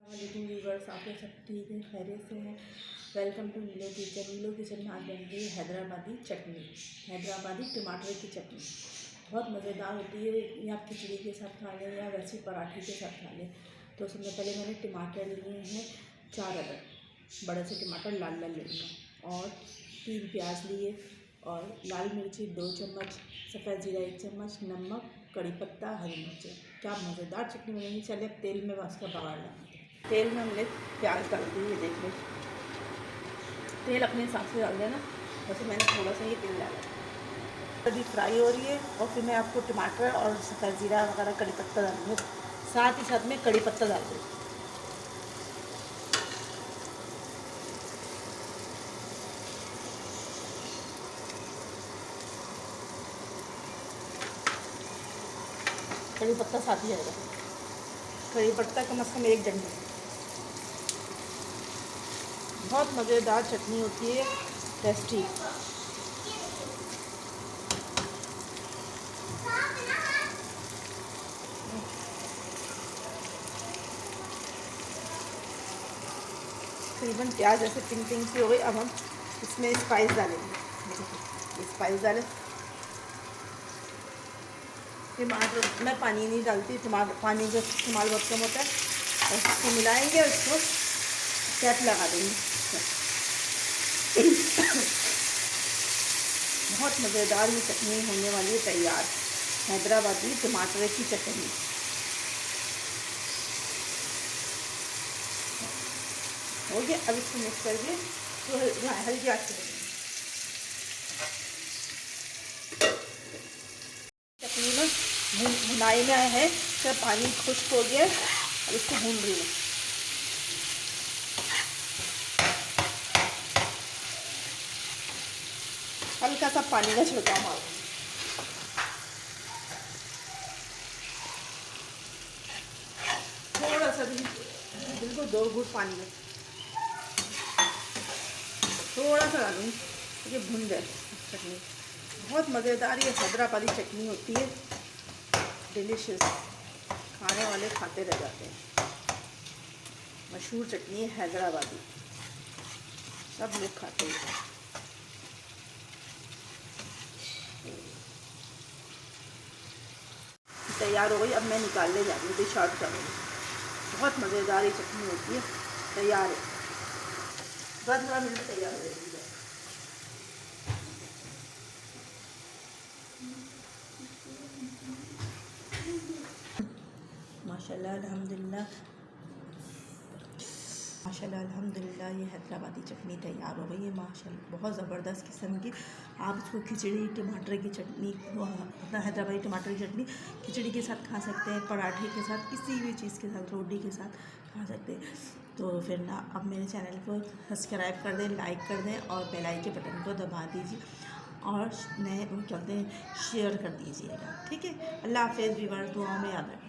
वालेकुम व्यूअर्स, आप लोग सब ठीक हैं, खैरियत से हैं। वेलकम टू नीलो किचन। नीलो किचन में आज बन रही है हैदराबादी चटनी, हैदराबादी टमाटर की चटनी। बहुत मज़ेदार होती है। या आप खिचड़ी के साथ खा लें या वैसे पराठे के साथ खा लें। तो सबसे पहले मैंने टमाटर लिए हैं 4 अदद बड़े से टमाटर लाल लाल लेना, और 3 प्याज लिए, और लाल मिर्ची 2 चम्मच, सफ़ेद ज़ीरा 1 चम्मच, नमक, कड़ी पत्ता, हरी मिर्च। क्या मज़ेदार चटनी बनेगी। चले अब तेल में उसका बघाड़ डालते हैं। तेल में हमने प्याज डाल दी है, देख लो। तेल अपने हिसाब से डाल देना, वैसे मैंने थोड़ा सा ही तेल डाला। अभी फ्राई हो रही है, और फिर मैं आपको टमाटर और सफ़ेद ज़ीरा वगैरह कड़ी पत्ता डालूँगी, साथ ही साथ में कड़ी पत्ता डाल दूँ। कड़ी पत्ता साथ ही आएगा। कड़ी पत्ता कम से कम 1 डंडी। बहुत मज़ेदार चटनी होती है, टेस्टी। तकरीबन प्याज ऐसे पिंक पिंक सी हो गई। अब हम इसमें स्पाइस डालेंगे। स्पाइस डालें। टमाटर मैं पानी नहीं डालती, टमाटर पानी का इस्तेमाल बहुत कम होता है। और इसको मिलाएंगे और इसको कैप लगा देंगे। बहुत मज़ेदार ये चटनी होने वाली है तैयार, हैदराबादी टमाटर की चटनी। हो गया। अब इसको मिक्स करके तो हल्की आंच पे चटनी में भुनाई में है। तो पानी खुश्क हो गया, अब इसको भून रही हूँ। हल्का सा पानी का छिड़काव मारो। थोड़ा सा भी, बिल्कुल 2 घूंट पानी में थोड़ा सा डालूँगी, ये भुन जाए चटनी। बहुत मज़ेदार ये हैदराबादी चटनी होती है, डिलीशियस। खाने वाले खाते रह जाते हैं। मशहूर चटनी है हैदराबादी, सब लोग खाते हैं। तैयार हो गई। अब मैं निकालने जा रही हूँ, डिश आउट करूँगी। बहुत मज़ेदार ये चटनी होती है, तैयार है। 15 मिनट तैयार हो जाएगी। माशाल्लाह अल्हम्दुलिल्लाह, माशाल्लाह अल्हम्दुलिल्लाह, ये हैदराबादी चटनी तैयार हो गई है माशाल्लाह। बहुत ज़बरदस्त किस्म की। आप इसको खिचड़ी टमाटर की चटनी, अपना हैदराबादी टमाटर की चटनी खिचड़ी के साथ खा सकते हैं, पराठे के साथ, किसी भी चीज़ के साथ, रोटी के साथ खा सकते हैं। तो फिर ना अब मेरे चैनल को सब्सक्राइब कर दें, लाइक कर दें, और बेल आइकन के बटन को दबा दीजिए, और नए वो कहते हैं शेयर कर दीजिएगा। ठीक है। अल्लाह हाफ़िज़ व्यूअर्स, दुआओं में याद रखें।